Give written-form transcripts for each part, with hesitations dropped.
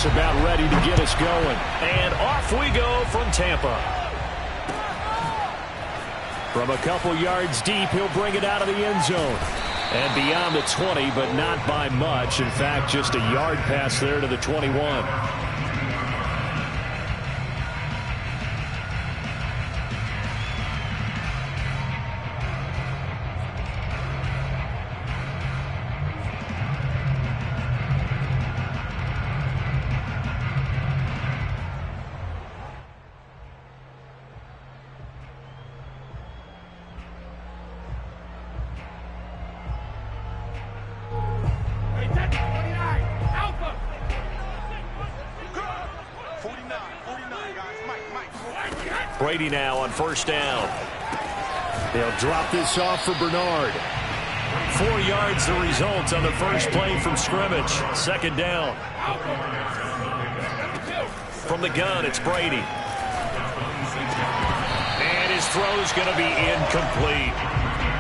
just about ready to get us going. And off we go from Tampa. From a couple yards deep, he'll bring it out of the end zone. And beyond the 20, but not by much. In fact, just a yard pass there to the 21. Brady now on first down. They'll drop this off for Bernard. 4 yards the result on the first play from scrimmage. Second down. From the gun, it's Brady. And his throw's going to be incomplete.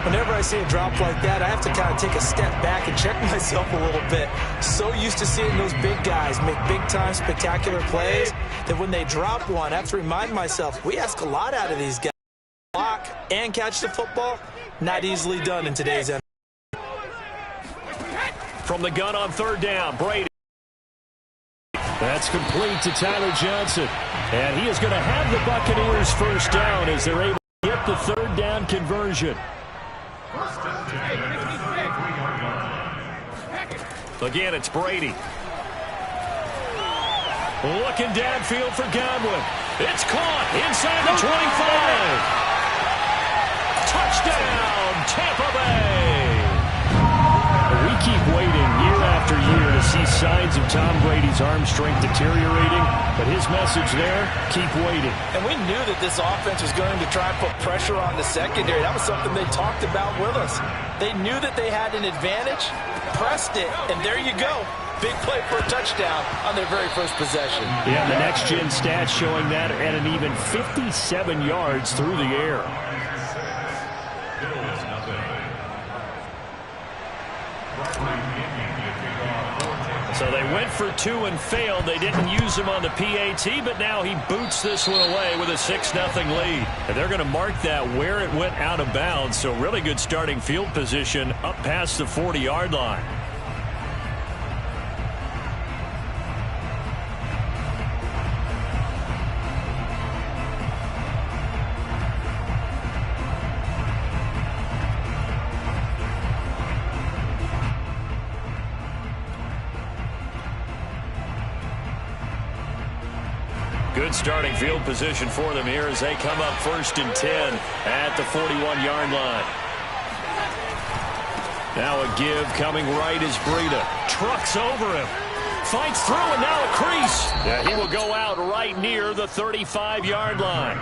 Whenever I see a drop like that, I have to kind of take a step back and check myself a little bit. So used to seeing those big guys make big-time spectacular plays that when they drop one, I have to remind myself, we ask a lot out of these guys. Block and catch the football, not easily done in today's NFL. From the gun on third down, Brady. That's complete to Tyler Johnson. And he is going to have the Buccaneers first down as they're able to get the third down conversion. Again, it's Brady. Looking downfield for Godwin. It's caught inside the 25. Touchdown, Tampa Bay. We keep waiting year after year to see signs of Tom Brady's arm strength deteriorating, but his message there, keep waiting. And we knew that this offense was going to try and put pressure on the secondary. That was something they talked about with us. They knew that they had an advantage, pressed it, and there you go. Big play for a touchdown on their very first possession. Yeah, the next-gen stats showing that at an even 57 yards through the air. So they went for 2 and failed. They didn't use him on the PAT, but now he boots this one away with a 6-0 lead. And they're going to mark that where it went out of bounds. So really good starting field position up past the 40-yard line. Good starting field position for them here as they come up 1st and 10 at the 41-yard line. Now a give coming right as Breida trucks over him. Fights through and now a crease. Yeah, he will go out right near the 35-yard line.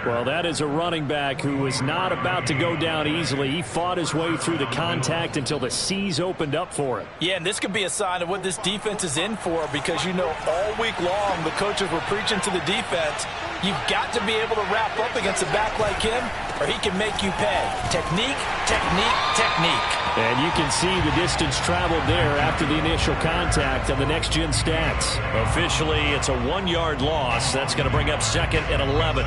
Well, that is a running back who was not about to go down easily. He fought his way through the contact until the C's opened up for him. Yeah, and this could be a sign of what this defense is in for because, you know, all week long the coaches were preaching to the defense, you've got to be able to wrap up against a back like him or he can make you pay. Technique, technique, technique. And you can see the distance traveled there after the initial contact on the next-gen stats. Officially, it's a 1-yard loss. That's going to bring up 2nd and 11.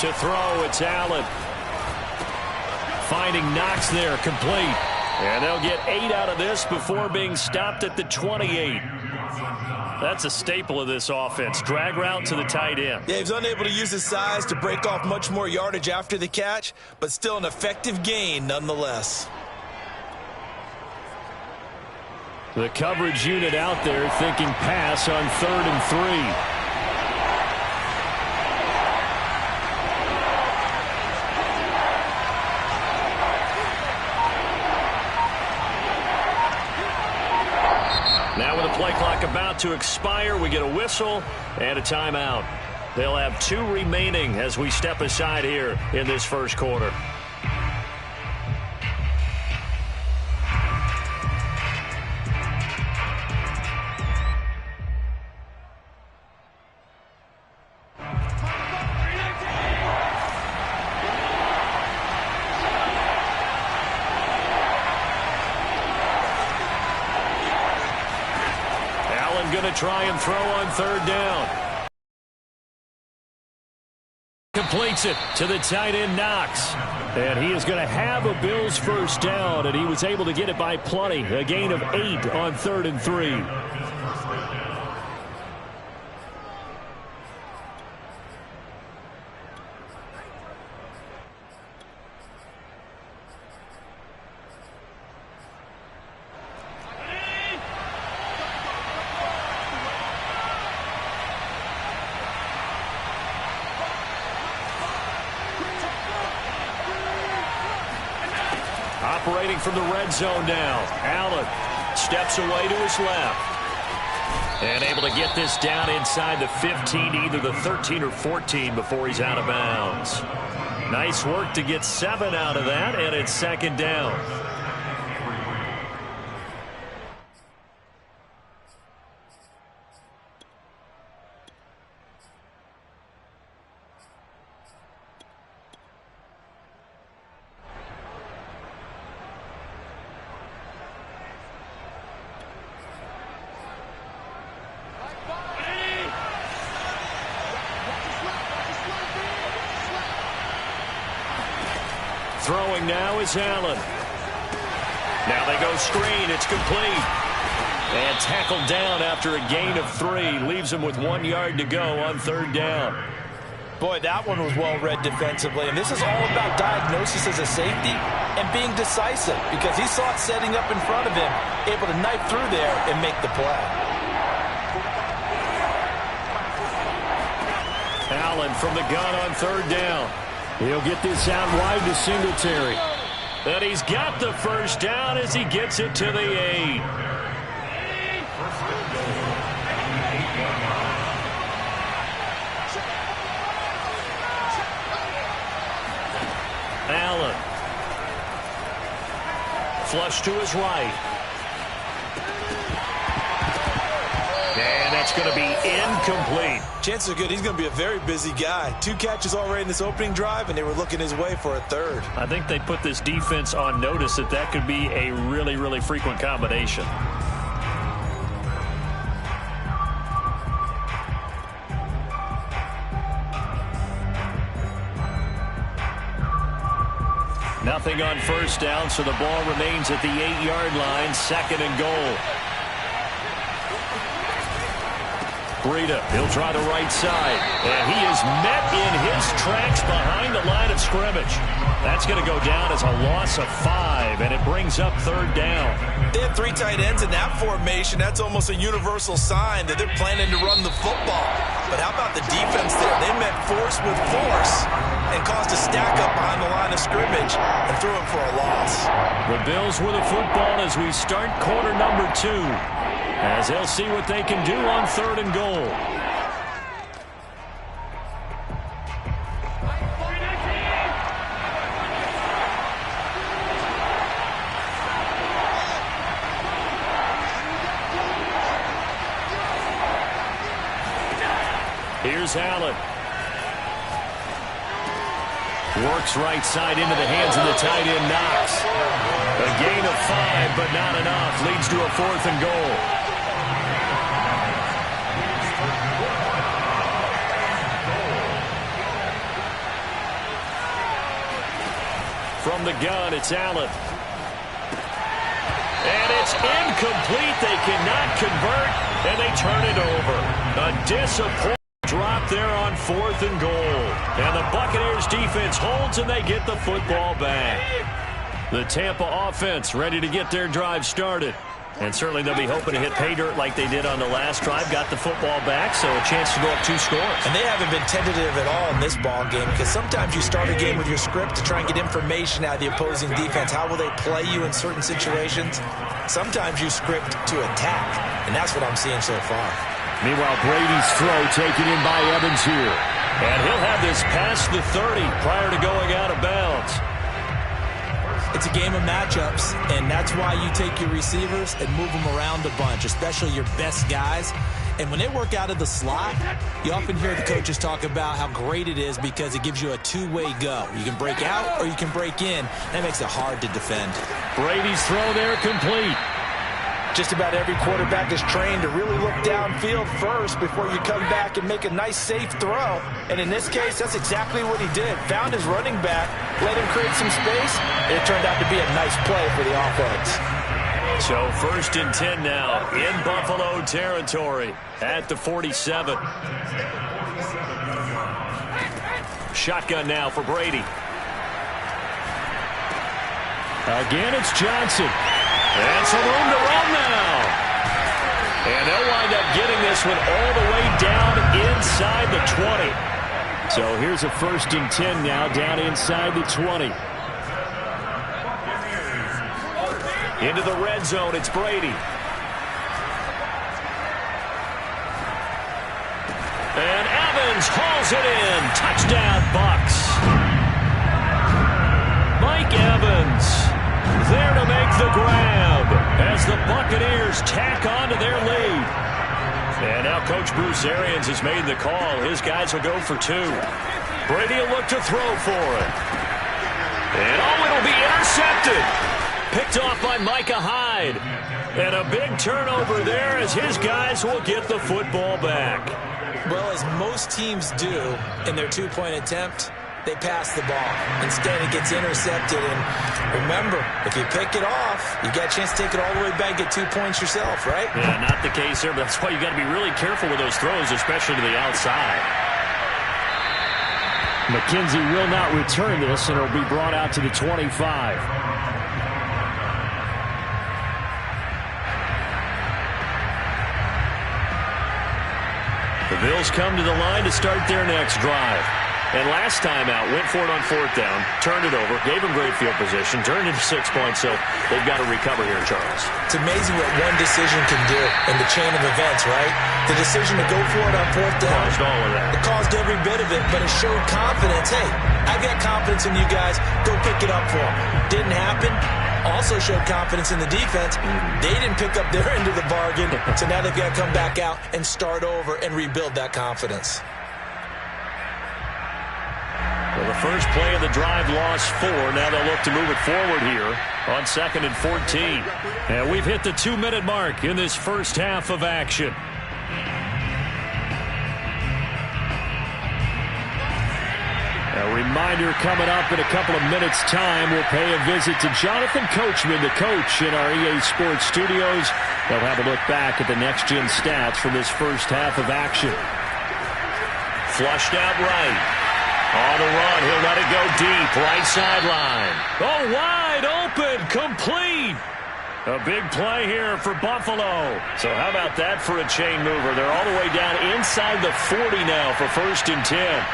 To throw, it's Allen. Finding Knox there, complete. And they'll get 8 out of this before being stopped at the 28. That's a staple of this offense. Drag route to the tight end. Yeah, he's unable to use his size to break off much more yardage after the catch, but still an effective gain nonetheless. The coverage unit out there thinking pass on 3rd and 3. Now with the play clock about to expire, we get a whistle and a timeout. They'll have 2 remaining as we step aside here in this first quarter. Going to try and throw on 3rd down. Completes it to the tight end, Knox. And he is going to have a Bills first down, and he was able to get it by plenty. A gain of 8 on 3rd and 3. Operating from the red zone now. Allen steps away to his left. And able to get this down inside the 15, either the 13 or 14 before he's out of bounds. Nice work to get 7 out of that, and it's 2nd down. Throwing now is Allen. Now they go screen. It's complete. And tackled down after a gain of 3. Leaves him with 1 yard to go on 3rd down. Boy, that one was well read defensively. And this is all about diagnosis as a safety and being decisive, because he saw it setting up in front of him, able to knife through there and make the play. Allen from the gun on 3rd down. He'll get this out wide to Singletary. And he's got the first down as he gets it to the 8. Allen. Flush to his right. And that's going to be incomplete. Chances are good he's going to be a very busy guy. 2 catches already in this opening drive, and they were looking his way for a 3rd. I think they put this defense on notice that that could be a really, really frequent combination. Nothing on first down, so the ball remains at the 8-yard line, 2nd and goal. Breida, he'll try the right side. And he is met in his tracks behind the line of scrimmage. That's going to go down as a loss of 5, and it brings up 3rd down. They have 3 tight ends in that formation. That's almost a universal sign that they're planning to run the football. But how about the defense there? They met force with force and caused a stack up behind the line of scrimmage and threw him for a loss. The Bills with the football as we start quarter number 2. As they'll see what they can do on 3rd and goal. Here's Allen. Works right side into the hands of the tight end, Knox. A gain of 5, but not enough. Leads to a 4th and goal. From the gun, it's Allen. And it's incomplete. They cannot convert, and they turn it over. A disappointing drop there on 4th and goal. And the Buccaneers defense holds, and they get the football back. The Tampa offense ready to get their drive started. And certainly they'll be hoping to hit pay dirt like they did on the last drive. Got the football back, so a chance to go up 2 scores. And they haven't been tentative at all in this ball game, because sometimes you start a game with your script to try and get information out of the opposing defense. How will they play you in certain situations? Sometimes you script to attack, and that's what I'm seeing so far. Meanwhile, Brady's throw taken in by Evans here. And he'll have this past the 30 prior to going out of bounds. It's a game of matchups, and that's why you take your receivers and move them around a bunch, especially your best guys. And when they work out of the slot, you often hear the coaches talk about how great it is because it gives you a two-way go. You can break out or you can break in. That makes it hard to defend. Brady's throw there complete. Just about every quarterback is trained to really look downfield first before you come back and make a nice, safe throw. And in this case, that's exactly what he did. Found his running back, let him create some space, and it turned out to be a nice play for the offense. So 1st and 10 now in Buffalo territory at the 47. Shotgun now for Brady. Again, it's Johnson. And some room to run now. And they'll wind up getting this one all the way down inside the 20. So here's a 1st and 10 now down inside the 20. Into the red zone, it's Brady. And Evans hauls it in. Touchdown, Bucks. Mike Evans there to make the grab as the Buccaneers tack on to their lead. And now Coach Bruce Arians has made the call. His guys will go for 2. Brady will look to throw for it. And it'll be intercepted. Picked off by Micah Hyde. And a big turnover there as his guys will get the football back. Well, as most teams do in their two-point attempt, they pass the ball. Instead, it gets intercepted. And remember, if you pick it off, you got a chance to take it all the way back, get 2 points yourself, right? Yeah, not the case there, but that's why you got to be really careful with those throws, especially to the outside. McKenzie will not return this, and it'll be brought out to the 25. The Bills come to the line to start their next drive. And last time out, went for it on 4th down, turned it over, gave them great field position, turned into 6 points, so they've got to recover here, Charles. It's amazing what one decision can do in the chain of events, right? The decision to go for it on 4th down. Caused all of that. It caused every bit of it, but it showed confidence. Hey, I've got confidence in you guys. Go pick it up for them. Didn't happen. Also showed confidence in the defense. They didn't pick up their end of the bargain, so now they've got to come back out and start over and rebuild that confidence. Well, the first play of the drive lost 4. Now they'll look to move it forward here on 2nd and 14. And we've hit the 2-minute mark in this first half of action. A reminder coming up in a couple of minutes' time. We'll pay a visit to Jonathan Coachman, the coach in our EA Sports studios. They'll have a look back at the next-gen stats from this first half of action. Flushed out right. On the run, he'll let it go deep, right sideline. Oh, wide open, complete. A big play here for Buffalo. So how about that for a chain mover? They're all the way down inside the 40 now for 1st and 10.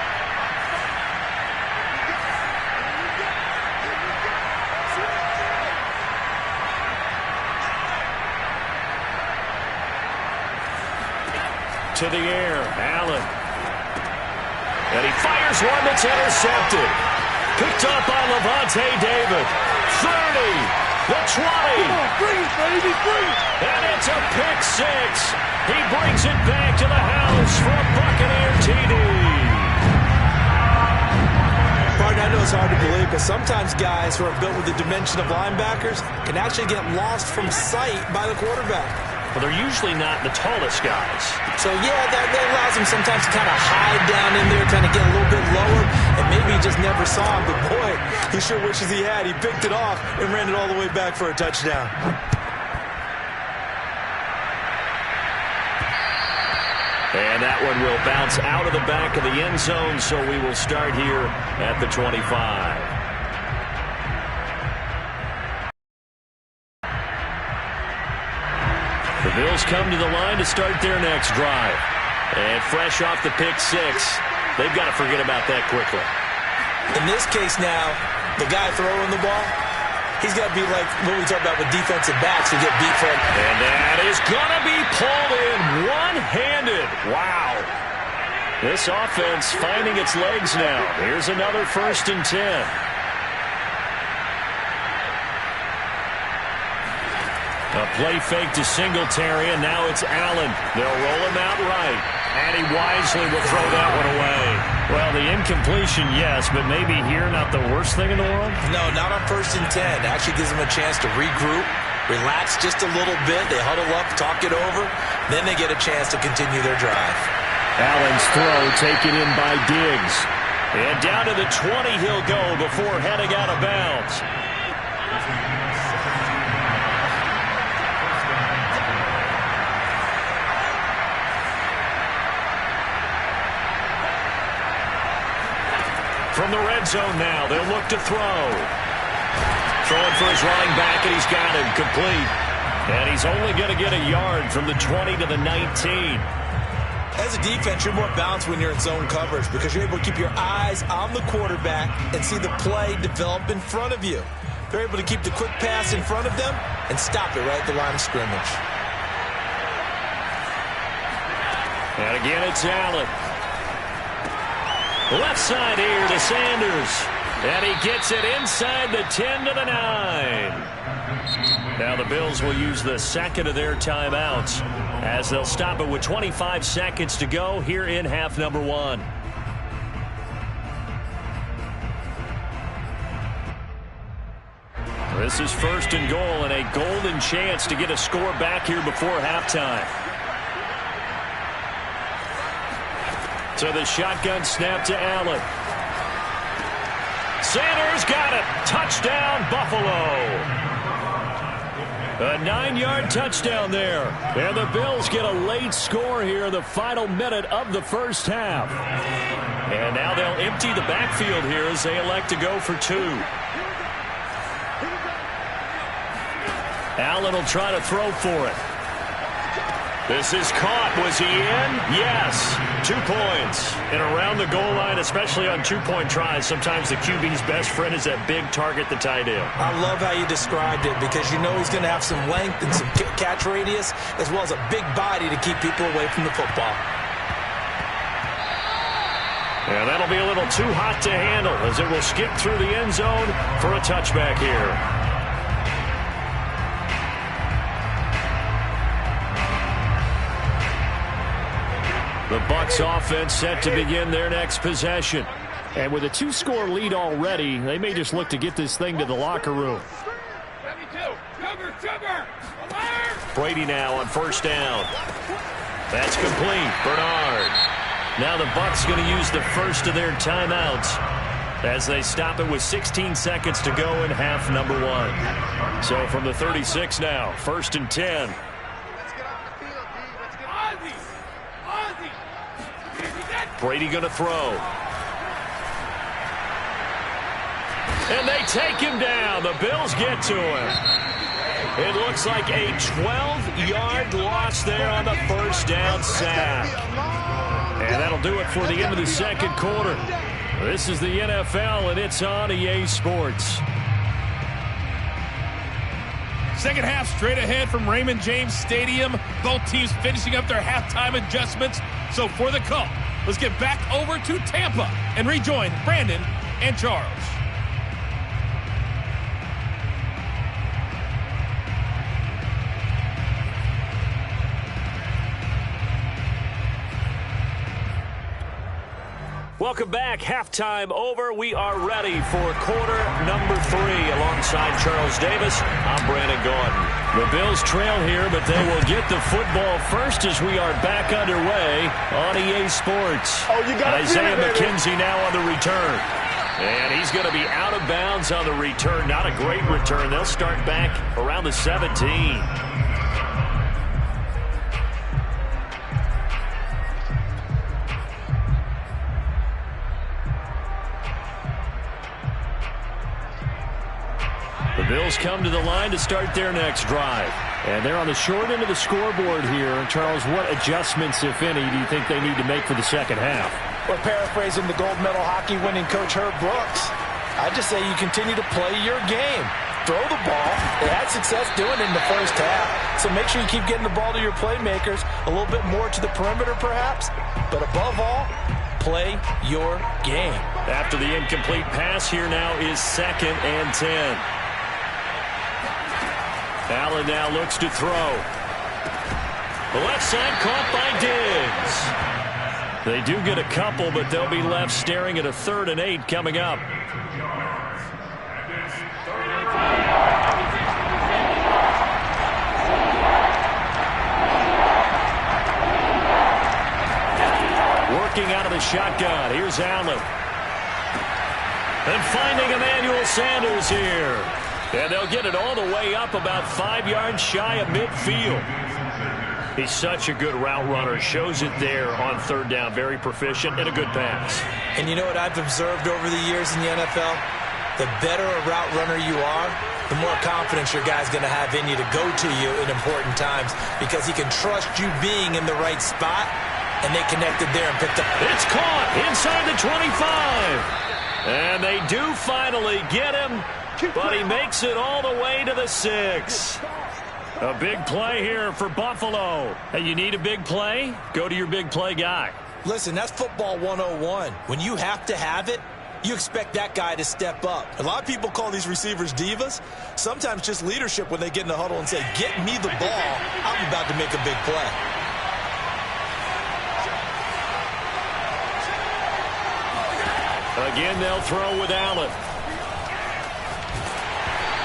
To the air, Allen. And he fires one that's intercepted. Picked up by Levante David. 30, the 20. Come on, bring it, baby, bring it. And it's a pick 6. He brings it back to the house for a Buccaneer TD. Partner, I know it's hard to believe, but sometimes guys who are built with the dimension of linebackers can actually get lost from sight by the quarterback. Well, they're usually not the tallest guys. So, yeah, that allows him sometimes to kind of hide down in there, trying to get a little bit lower, and maybe he just never saw him. But, boy, he sure wishes he had. He picked it off and ran it all the way back for a touchdown. And that one will bounce out of the back of the end zone, so we will start here at the 25. The Bills come to the line to start their next drive. And fresh off the pick 6, they've got to forget about that quickly. In this case now, the guy throwing the ball, He's got to be like what we talk about with defensive backs who get beat for it. And that is going to be pulled in one-handed. Wow. This offense finding its legs now. Here's another 1st and 10. A play fake to Singletary, and now it's Allen. They'll roll him out right. And he wisely will throw that one away. Well, the incompletion, yes, but maybe here not the worst thing in the world? No, not on 1st and 10. Actually gives them a chance to regroup, relax just a little bit. They huddle up, talk it over. Then they get a chance to continue their drive. Allen's throw taken in by Diggs. And down to the 20 he'll go before heading out of bounds. From the red zone now, they'll look to throw. Throwing for his running back, and he's got him complete. And he's only going to get a yard from the 20 to the 19. As a defense, you're more balanced when you're in zone coverage because you're able to keep your eyes on the quarterback and see the play develop in front of you. They're able to keep the quick pass in front of them and stop it right at the line of scrimmage. And again, it's Allen. Left side here to Sanders. And he gets it inside the 10 to the 9. Now the Bills will use the second of their timeouts as they'll stop it with 25 seconds to go here in half number 1. This is 1st and goal and a golden chance to get a score back here before halftime. So the shotgun snap to Allen. Sanders got it. Touchdown, Buffalo. A 9-yard touchdown there. And the Bills get a late score here in the final minute of the first half. And now they'll empty the backfield here as they elect to go for 2. Allen will try to throw for it. This is caught. Was he in? Yes. 2 points. And around the goal line, especially on 2-point tries, sometimes the QB's best friend is that big target, the tight end. I love how you described it because you know he's going to have some length and some catch radius as well as a big body to keep people away from the football. Yeah, that'll be a little too hot to handle as it will skip through the end zone for a touchback here. The Bucs offense set to begin their next possession. And with a 2-score lead already, they may just look to get this thing to the locker room. Brady now on 1st down. That's complete. Bernard. Now the Bucs going to use the first of their timeouts as they stop it with 16 seconds to go in half number 1. So from the 36 now, 1st and 10. Brady going to throw. And they take him down. The Bills get to him. It looks like a 12-yard loss there on the 1st down sack. And that'll do it for the end of the second quarter. This is the NFL, and it's on EA Sports. Second half straight ahead from Raymond James Stadium. Both teams finishing up their halftime adjustments. So for the call, let's get back over to Tampa and rejoin Brandon and Charles. Welcome back. Halftime over. We are ready for quarter number 3. Alongside Charles Davis, I'm Brandon Gaudin. The Bills trail here, but they will get the football first as we are back underway on EA Sports. Isaiah McKenzie now on the return. And he's going to be out of bounds on the return. Not a great return. They'll start back around the 17. The Bills come to the line to start their next drive. And they're on the short end of the scoreboard here. And Charles, what adjustments, if any, do you think they need to make for the second half? Well, paraphrasing the gold medal hockey winning coach Herb Brooks, I just say you continue to play your game. throw the ball. They had success doing it in the first half. So make sure you keep getting the ball to your playmakers, a little bit more to the perimeter perhaps. But above all, play your game. After the incomplete pass, here now is 2nd and 10. Allen now looks to throw. The left side caught by Diggs. They do get a couple, but they'll be left staring at a 3rd and 8 coming up. Working out of the shotgun. Here's Allen. And finding Emmanuel Sanders here. And they'll get it all the way up about 5 yards shy of midfield. He's such a good route runner. Shows it there on 3rd down. Very proficient and a good pass. And you know what I've observed over the years in the NFL? The better a route runner you are, the more confidence your guy's going to have in you to go to you in important times because he can trust you being in the right spot, and they connected there and picked up. It's caught inside the 25. And they do finally get him, but he makes it all the way to the 6. A big play here for Buffalo. Hey, you need a big play? Go to your big play guy. Listen, that's football 101. When you have to have it, you expect that guy to step up. A lot of people call these receivers divas. Sometimes just leadership when they get in the huddle and say, get me the ball. I'm about to make a big play. Again, they'll throw with Allen.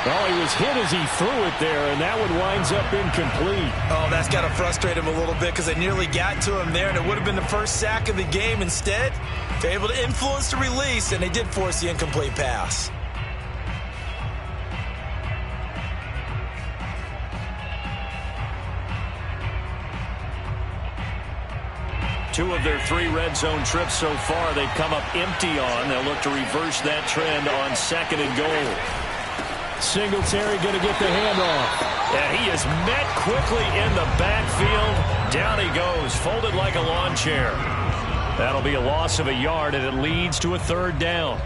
Well, he was hit as he threw it there, and that one winds up incomplete. Oh, that's got to frustrate him a little bit because they nearly got to him there, and it would have been the first sack of the game. Instead, they're able to influence the release, and they did force the incomplete pass. Two of their 3 red zone trips so far, they've come up empty on. They'll look to reverse that trend on 2nd and goal. Singletary going to get the handoff. And he is met quickly in the backfield. Down he goes, folded like a lawn chair. That'll be a loss of a yard, and it leads to a 3rd down.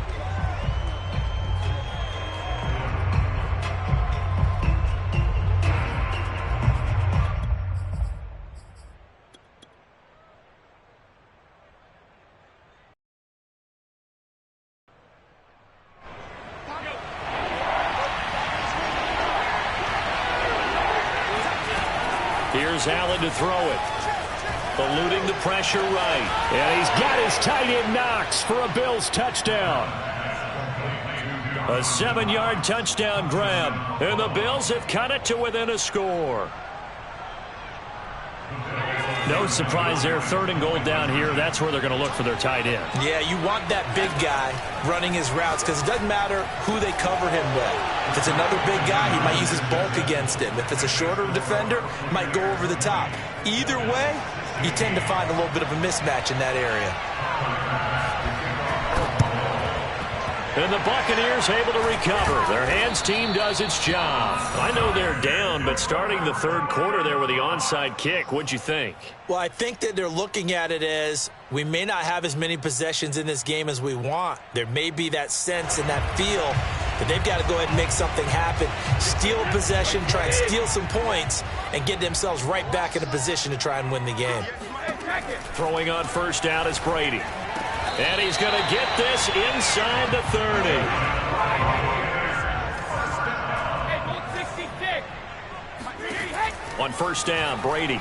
Here's Allen to throw it. Eluding the pressure right. And he's got his tight end Knox for a Bills touchdown. A 7-yard touchdown grab. And the Bills have cut it to within a score. No surprise there. 3rd and goal down here. That's where they're going to look for their tight end. Yeah, you want that big guy running his routes because it doesn't matter who they cover him with. If it's another big guy, he might use his bulk against him. If it's a shorter defender, he might go over the top. Either way, you tend to find a little bit of a mismatch in that area. And the Buccaneers able to recover. Their hands team does its job. I know they're down, but starting the 3rd quarter there with the onside kick, what'd you think? Well, I think that they're looking at it as we may not have as many possessions in this game as we want. There may be that sense and that feel that they've got to go ahead and make something happen. Steal a possession, try and steal some points, and get themselves right back in a position to try and win the game. Throwing on 1st down is Brady. And he's going to get this inside the 30. On 1st down, Brady.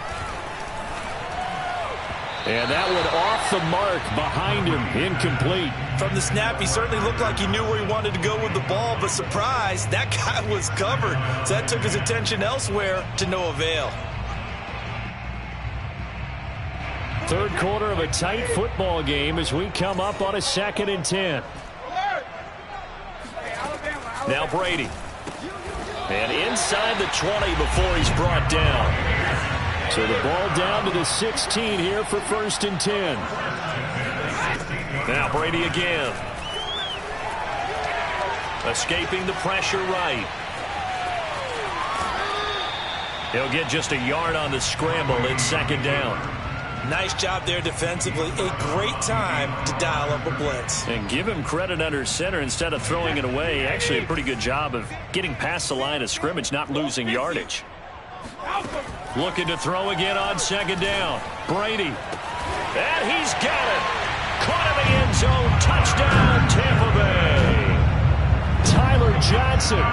And that one off the mark behind him, incomplete. From the snap, he certainly looked like he knew where he wanted to go with the ball, but surprise, that guy was covered. So that took his attention elsewhere to no avail. 3rd quarter of a tight football game as we come up on a 2nd and 10. Now Brady. And inside the 20 before he's brought down. So the ball down to the 16 here for 1st and 10. Now Brady again. Escaping the pressure right. He'll get just a yard on the scramble. It's 2nd down. Nice job there defensively. A great time to dial up a blitz. And give him credit under center instead of throwing it away. Actually a pretty good job of getting past the line of scrimmage, not losing yardage. Looking to throw again on second down. Brady. And he's got it. Caught in the end zone. Touchdown, Tampa Bay. Tyler Johnson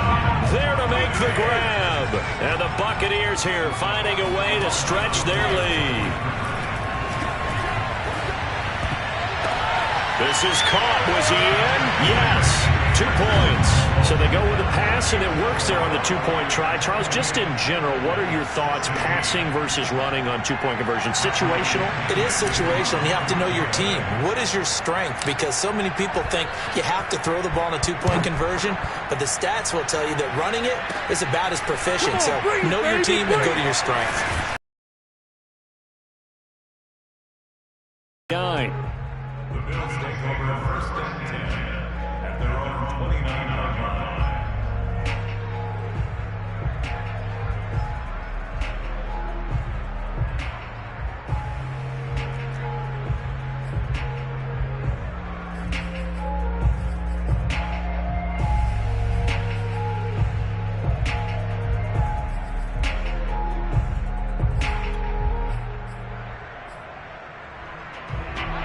there to make the grab. And the Buccaneers here finding a way to stretch their lead. This is caught. Was he in? Yes. 2 points. So they go with a pass, and it works there on the two-point try. Charles, just in general, what are your thoughts passing versus running on two-point conversion? Situational? It is situational. You have to know your team. What is your strength? Because so many people think you have to throw the ball in a two-point conversion, but the stats will tell you that running it is about as proficient. So know your team and go to your strength. 9. The Bills take over first and 10 at their own 29-yard line.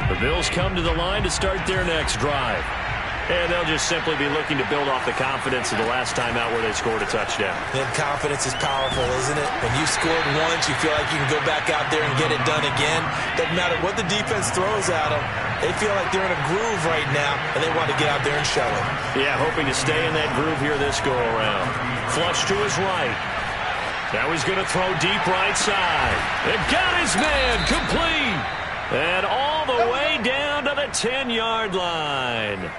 The Bills come to the line to start their next drive. And they'll just simply be looking to build off the confidence of the last time out where they scored a touchdown. And confidence is powerful, isn't it? When you scored once, you feel like you can go back out there and get it done again. Doesn't matter what the defense throws at them. They feel like they're in a groove right now, and they want to get out there and show it. Yeah, hoping to stay in that groove here this go-around. Flush to his right. Now he's going to throw deep right side. And got his man complete. And all the way down to the 10-yard line.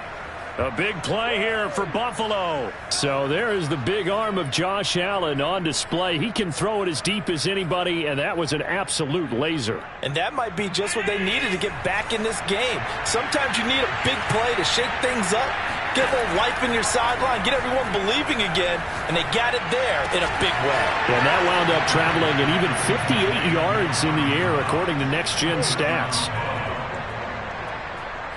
A big play here for Buffalo. So there is the big arm of Josh Allen on display. He can throw it as deep as anybody, and that was an absolute laser. And that might be just what they needed to get back in this game. Sometimes you need a big play to shake things up, get a little life in your sideline, get everyone believing again, and they got it there in a big way. And that wound up traveling at even 58 yards in the air, according to Next Gen Stats.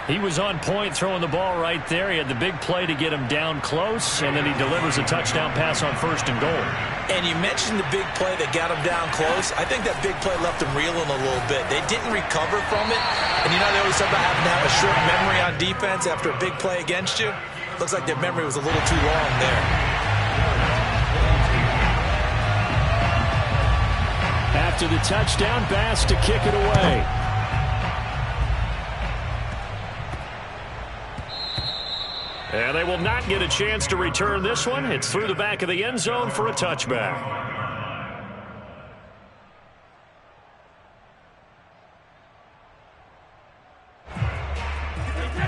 He was on point throwing the ball right there. He had the big play to get him down close, and then he delivers a touchdown pass on first and goal. And you mentioned the big play that got him down close. I think that big play left him reeling a little bit. They didn't recover from it. And you know they always talk about having to have a short memory on defense after a big play against you. Looks like their memory was a little too long there. After the touchdown, Bass to kick it away. And they will not get a chance to return this one. It's through the back of the end zone for a touchback.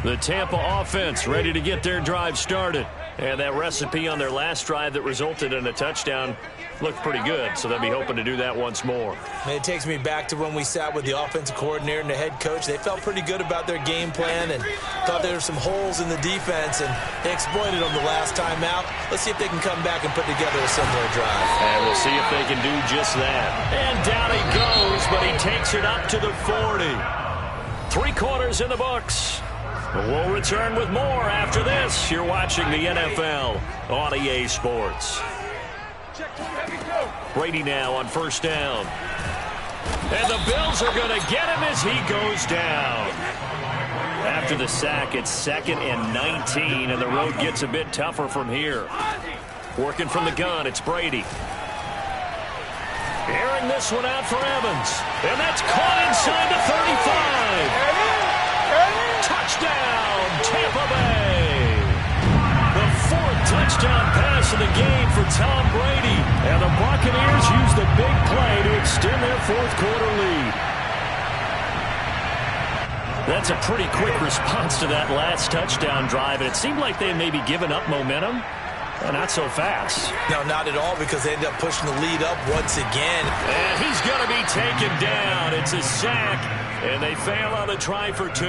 The Tampa offense ready to get their drive started. And that recipe on their last drive that resulted in a touchdown looked pretty good, so they'll be hoping to do that once more. And it takes me back to when we sat with the offensive coordinator and the head coach. They felt pretty good about their game plan and thought there were some holes in the defense, and they exploited them the last time out. Let's see if they can come back and put together a similar drive. And we'll see if they can do just that. And down he goes, but he takes it up to the 40. 3 quarters in the books. We'll return with more after this. You're watching the NFL on EA Sports. Brady now on first down. And the Bills are going to get him as he goes down. After the sack, it's 2nd and 19, and the road gets a bit tougher from here. Working from the gun, it's Brady. Airing this one out for Evans. And that's caught inside the 35. Touchdown, Tampa Bay. The 4th touchdown pass of the game for Tom Brady. And the Buccaneers use the big play to extend their 4th quarter lead. That's a pretty quick response to that last touchdown drive. And it seemed like they had maybe given up momentum. Not so fast. No, not at all, because they ended up pushing the lead up once again. And he's going to be taken down. It's a sack. And they fail on the try for 2.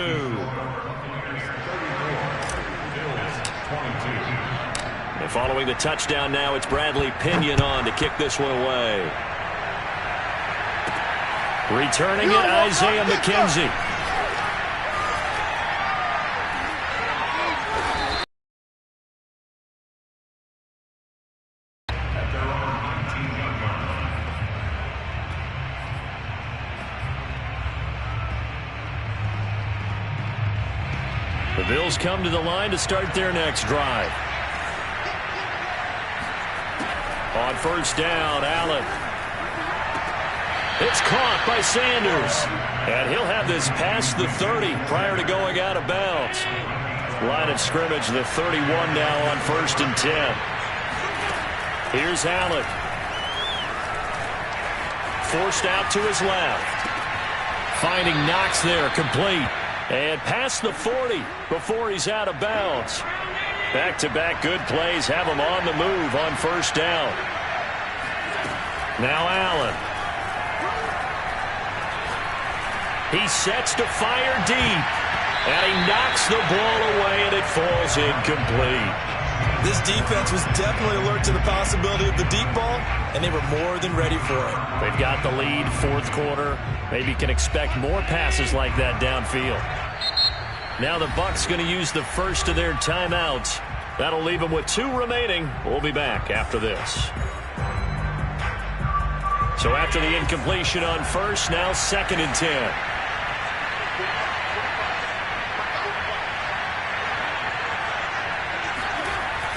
And following the touchdown now, it's Bradley Pinion on to kick this one away. Returning it, Isaiah McKenzie. The Bills come to the line to start their next drive. On first down, Allen. It's caught by Sanders. And he'll have this past the 30 prior to going out of bounds. Line of scrimmage, the 31 now on first and 10. Here's Allen. Forced out to his left. Finding Knox there, complete. And past the 40 before he's out of bounds. Back-to-back good plays have him on the move on first down. Now Allen. He sets to fire deep. And he knocks the ball away, and it falls incomplete. This defense was definitely alert to the possibility of the deep ball, and they were more than ready for it. They've got the lead, fourth quarter. Maybe can expect more passes like that downfield. Now the Bucs going to use the first of their timeouts. That'll leave them with 2 remaining. We'll be back after this. So after the incompletion on first, now second and 10.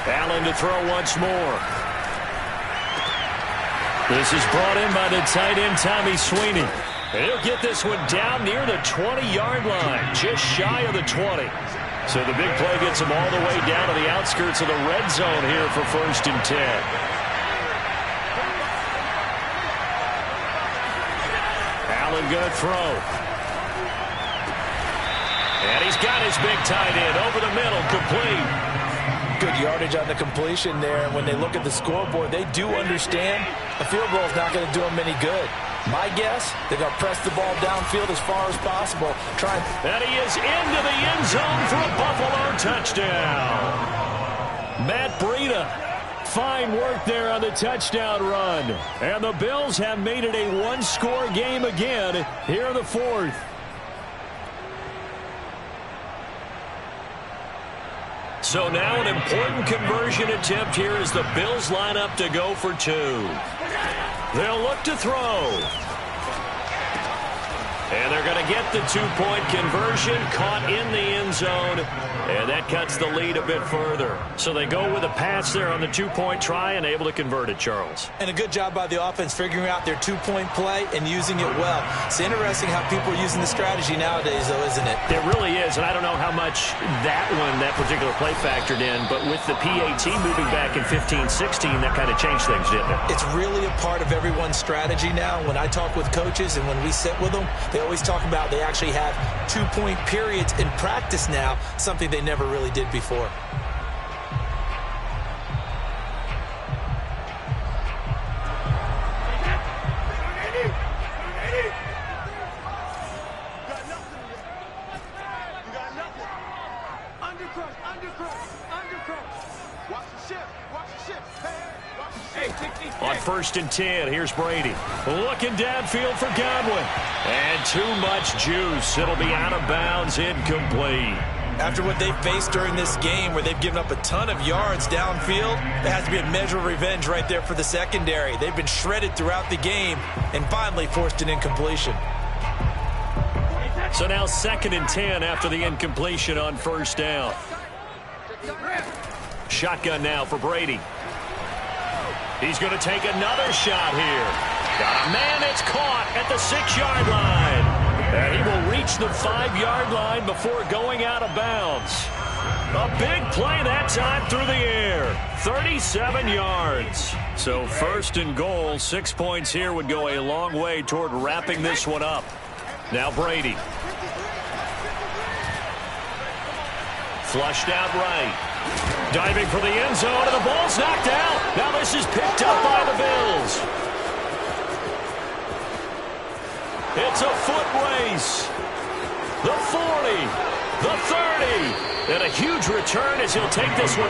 Allen to throw once more. This is brought in by the tight end, Tommy Sweeney. And he'll get this one down near the 20-yard line, just shy of the 20. So the big play gets him all the way down to the outskirts of the red zone here for first and 10. Allen going to throw. And he's got his big tight end over the middle, complete. Good yardage on the completion there. And when they look at the scoreboard, they do understand a field goal is not going to do them any good. My guess, they're going to press the ball downfield as far as possible. And he is into the end zone for a Buffalo touchdown. Matt Breida, fine work there on the touchdown run. And the Bills have made it a one-score game again here in the fourth. So now an important conversion attempt here as the Bills line up to go for 2. They'll look to throw. And they're going to get the 2-point conversion, caught in the end zone, and that cuts the lead a bit further. So they go with a pass there on the 2-point try and able to convert it, Charles. And a good job by the offense figuring out their 2-point play and using it well. It's interesting how people are using the strategy nowadays, though, isn't it? It really is, and I don't know how much that particular play factored in, but with the PAT moving back in 15-16, that kind of changed things, didn't it? It's really a part of everyone's strategy now. When I talk with coaches and when we sit with them, they always talk about they actually have 2-point periods in practice now, something they never really did before. On first and 10, here's Brady. Looking downfield for Godwin. And too much juice. It'll be out of bounds, incomplete. After what they've faced during this game where they've given up a ton of yards downfield, there has to be a measure of revenge right there for the secondary. They've been shredded throughout the game and finally forced an incompletion. So now second and 10 after the incompletion on first down. Shotgun now for Brady. He's going to take another shot here. Got a man that's caught at the 6-yard line. And he will reach the 5-yard line before going out of bounds. A big play that time through the air. 37 yards. So first and goal, 6 points here would go a long way toward wrapping this one up. Now Brady. Flushed out right. Diving for the end zone, and the ball's knocked out. Now this is picked up by the Bills. It's a foot race. The 40, the 30, and a huge return as he'll take this one